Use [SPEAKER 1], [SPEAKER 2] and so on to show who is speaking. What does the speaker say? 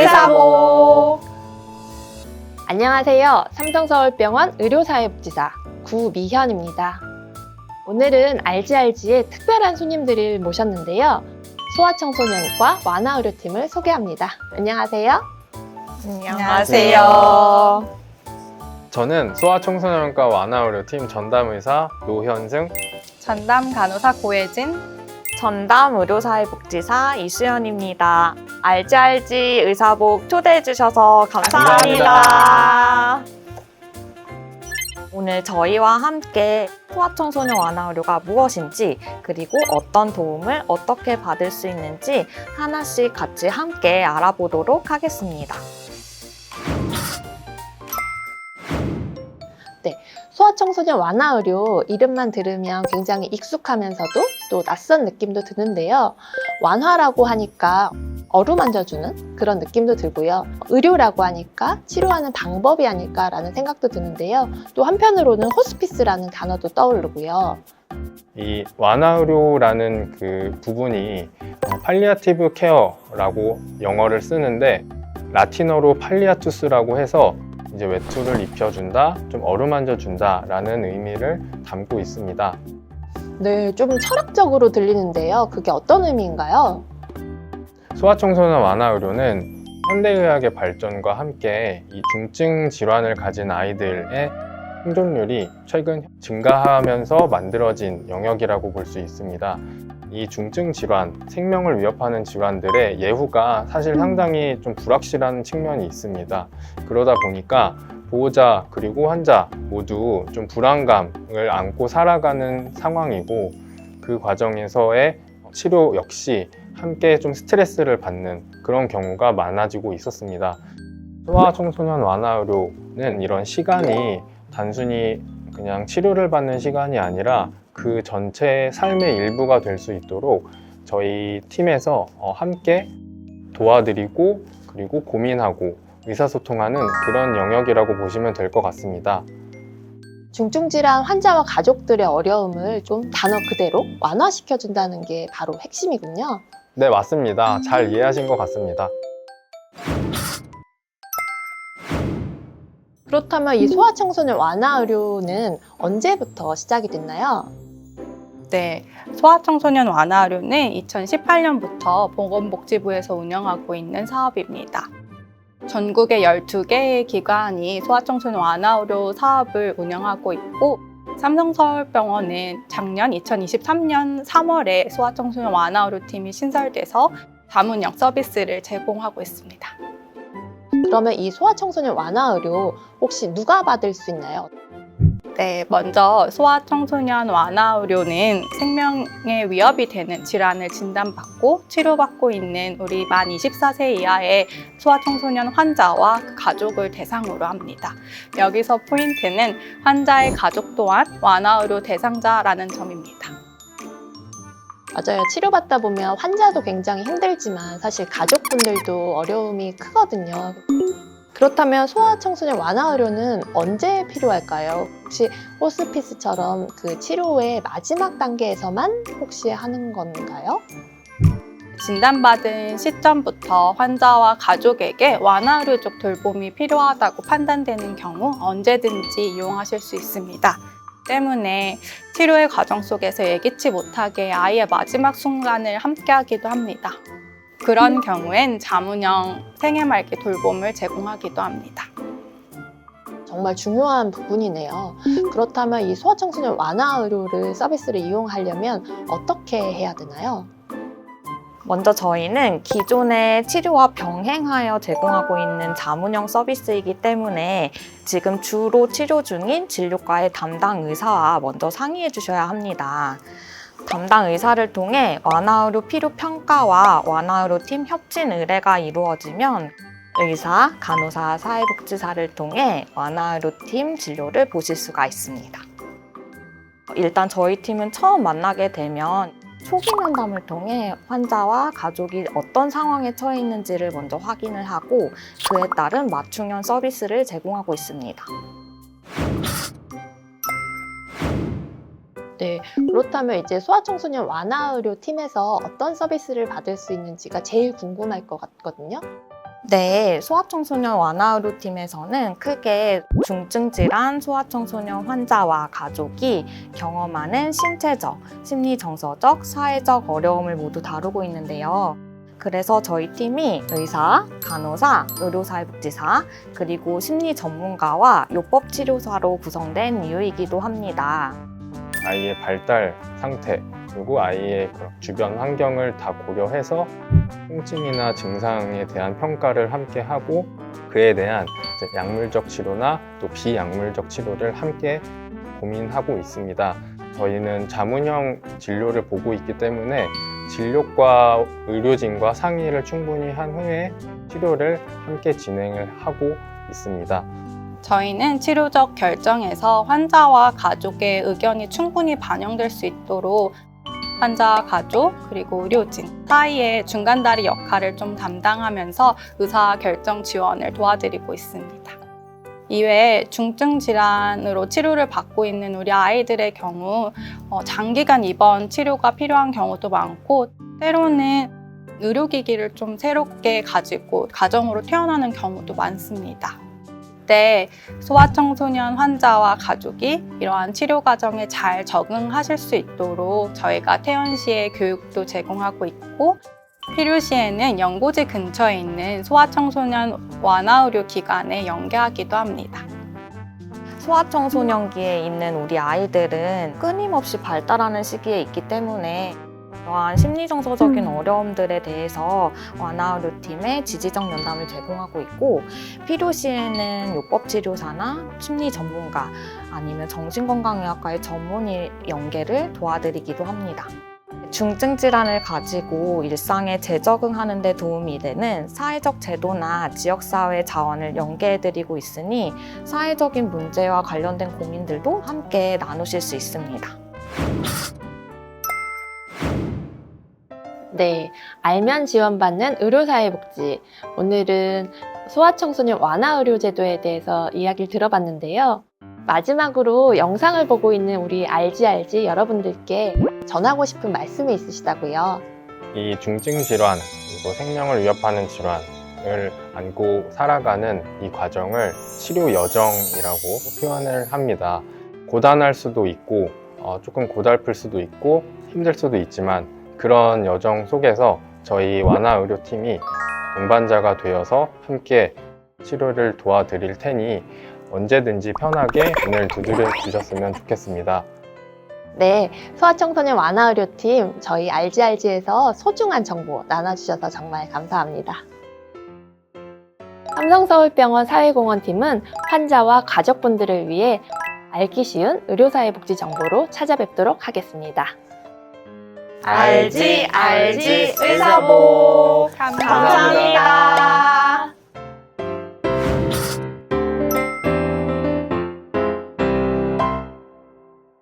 [SPEAKER 1] 의사복.
[SPEAKER 2] 안녕하세요. 삼성서울병원 의료사회복지사 구미현입니다. 오늘은 알지알지의 특별한 손님들을 모셨는데요. 소아청소년과 완화의료팀을 소개합니다. 안녕하세요.
[SPEAKER 1] 안녕하세요.
[SPEAKER 3] 저는 소아청소년과 완화의료팀 전담의사 노현승,
[SPEAKER 1] 전담 간호사 고혜진,
[SPEAKER 4] 전담 의료사회복지사 이수연입니다. 알지알지 의사복 초대해 주셔서 감사합니다. 오늘 저희와 함께 소아청소년 완화의료가 무엇인지, 그리고 어떤 도움을 어떻게 받을 수 있는지 하나씩 같이 함께 알아보도록 하겠습니다.
[SPEAKER 2] 소아청소년 완화의료 이름만 들으면 굉장히 익숙하면서도 또 낯선 느낌도 드는데요. 완화라고 하니까 어루만져주는 그런 느낌도 들고요. 의료라고 하니까 치료하는 방법이 아닐까라는 생각도 드는데요. 또 한편으로는 호스피스라는 단어도 떠오르고요.
[SPEAKER 3] 이 완화의료라는 그 부분이 팔리아티브 케어라고 영어를 쓰는데 라틴어로 팔리아투스라고 해서 이제 외투를 입혀준다, 좀 어루만져준다 라는 의미를 담고 있습니다.
[SPEAKER 2] 네, 좀 철학적으로 들리는데요. 그게 어떤 의미인가요?
[SPEAKER 3] 소아청소년 완화의료는 현대의학의 발전과 함께 이 중증 질환을 가진 아이들의 생존율이 최근 증가하면서 만들어진 영역이라고 볼 수 있습니다. 이 중증 질환, 생명을 위협하는 질환들의 예후가 사실 상당히 좀 불확실한 측면이 있습니다. 그러다 보니까 보호자 그리고 환자 모두 좀 불안감을 안고 살아가는 상황이고, 그 과정에서의 치료 역시 함께 좀 스트레스를 받는 그런 경우가 많아지고 있었습니다. 소아청소년 완화의료는 이런 시간이 단순히 그냥 치료를 받는 시간이 아니라 그 전체 삶의 일부가 될 수 있도록 저희 팀에서 함께 도와드리고, 그리고 고민하고 의사소통하는 그런 영역이라고 보시면 될 것 같습니다.
[SPEAKER 2] 중증질환 환자와 가족들의 어려움을 좀 단어 그대로 완화시켜준다는 게 바로 핵심이군요.
[SPEAKER 3] 네, 맞습니다. 잘 이해하신 것 같습니다.
[SPEAKER 2] 그렇다면 이 소아청소년 완화의료는 언제부터 시작이 됐나요?
[SPEAKER 1] 네, 소아청소년 완화의료는 2018년부터 보건복지부에서 운영하고 있는 사업입니다. 전국의 12개의 기관이 소아청소년 완화의료 사업을 운영하고 있고, 삼성서울병원은 작년 2023년 3월에 소아청소년 완화의료팀이 신설돼서 자문형 서비스를 제공하고 있습니다.
[SPEAKER 2] 그러면 이 소아청소년 완화의료 혹시 누가 받을 수 있나요?
[SPEAKER 1] 네, 먼저 소아청소년 완화의료는 생명에 위협이 되는 질환을 진단받고 치료받고 있는 우리 만 24세 이하의 소아청소년 환자와 그 가족을 대상으로 합니다. 여기서 포인트는 환자의 가족 또한 완화의료 대상자라는 점입니다.
[SPEAKER 2] 맞아요. 치료받다 보면 환자도 굉장히 힘들지만 사실 가족분들도 어려움이 크거든요. 그렇다면 소아청소년 완화의료는 언제 필요할까요? 혹시 호스피스처럼 그 치료의 마지막 단계에서만 혹시 하는 건가요?
[SPEAKER 1] 진단받은 시점부터 환자와 가족에게 완화의료적 돌봄이 필요하다고 판단되는 경우 언제든지 이용하실 수 있습니다. 때문에 치료의 과정 속에서 예기치 못하게 아이의 마지막 순간을 함께하기도 합니다. 그런 경우엔 자문형 생애말기 돌봄을 제공하기도 합니다.
[SPEAKER 2] 정말 중요한 부분이네요. 그렇다면 이 소아청소년 완화의료를 서비스를 이용하려면 어떻게 해야 되나요?
[SPEAKER 4] 먼저 저희는 기존의 치료와 병행하여 제공하고 있는 자문형 서비스이기 때문에 지금 주로 치료 중인 진료과의 담당 의사와 먼저 상의해 주셔야 합니다. 담당 의사를 통해 완화의료 필요 평가와 완화의료팀 협진 의뢰가 이루어지면 의사, 간호사, 사회복지사를 통해 완화의료팀 진료를 보실 수가 있습니다. 일단 저희 팀은 처음 만나게 되면 초기 면담을 통해 환자와 가족이 어떤 상황에 처해 있는지를 먼저 확인을 하고 그에 따른 맞춤형 서비스를 제공하고 있습니다.
[SPEAKER 2] 네, 그렇다면 이제 소아청소년 완화의료 팀에서 어떤 서비스를 받을 수 있는지가 제일 궁금할 것 같거든요.
[SPEAKER 4] 네, 소아청소년 완화의료팀에서는 크게 중증 질환 소아청소년 환자와 가족이 경험하는 신체적, 심리정서적, 사회적 어려움을 모두 다루고 있는데요. 그래서 저희 팀이 의사, 간호사, 의료사회복지사, 그리고 심리 전문가와 요법치료사로 구성된 이유이기도 합니다.
[SPEAKER 3] 아이의 발달 상태, 그리고 아이의 그런 주변 환경을 다 고려해서 통증이나 증상에 대한 평가를 함께 하고 그에 대한 이제 약물적 치료나 또 비약물적 치료를 함께 고민하고 있습니다. 저희는 자문형 진료를 보고 있기 때문에 진료과 의료진과 상의를 충분히 한 후에 치료를 함께 진행을 하고 있습니다.
[SPEAKER 1] 저희는 치료적 결정에서 환자와 가족의 의견이 충분히 반영될 수 있도록 환자, 가족, 그리고 의료진 사이의 중간다리 역할을 좀 담당하면서 의사 결정 지원을 도와드리고 있습니다. 이외에 중증 질환으로 치료를 받고 있는 우리 아이들의 경우 장기간 입원 치료가 필요한 경우도 많고 때로는 의료기기를 좀 새롭게 가지고 가정으로 퇴원하는 경우도 많습니다. 그때 소아청소년 환자와 가족이 이러한 치료 과정에 잘 적응하실 수 있도록 저희가 퇴원 시에 교육도 제공하고 있고 필요시에는 연고지 근처에 있는 소아청소년 완화의료 기관에 연계하기도 합니다.
[SPEAKER 4] 소아청소년기에 있는 우리 아이들은 끊임없이 발달하는 시기에 있기 때문에 이러한 심리정서적인 어려움들에 대해서 완화의료팀에 지지적 면담을 제공하고 있고 필요시에는 요법치료사나 심리전문가 아니면 정신건강의학과의 전문의 연계를 도와드리기도 합니다. 중증 질환을 가지고 일상에 재적응하는 데 도움이 되는 사회적 제도나 지역사회 자원을 연계해드리고 있으니 사회적인 문제와 관련된 고민들도 함께 나누실 수 있습니다.
[SPEAKER 2] 네, 알면 지원받는 의료사회복지. 오늘은 소아청소년 완화의료제도에 대해서 이야기를 들어봤는데요. 마지막으로 영상을 보고 있는 우리 알지 여러분들께 전하고 싶은 말씀이 있으시다고요.
[SPEAKER 3] 이 중증 질환, 그리고 생명을 위협하는 질환을 안고 살아가는 이 과정을 치료 여정이라고 표현을 합니다. 고단할 수도 있고 조금 고달플 수도 있고 힘들 수도 있지만 그런 여정 속에서 저희 완화의료팀이 동반자가 되어서 함께 치료를 도와드릴 테니 언제든지 편하게 문을 두드려 주셨으면 좋겠습니다.
[SPEAKER 2] 네, 소아청소년 완화의료팀 저희 알지에서 소중한 정보 나눠주셔서 정말 감사합니다. 삼성서울병원 사회공헌팀은 환자와 가족분들을 위해 알기 쉬운 의료사회복지 정보로 찾아뵙도록 하겠습니다.
[SPEAKER 4] 알지 의사복
[SPEAKER 1] 감사합니다.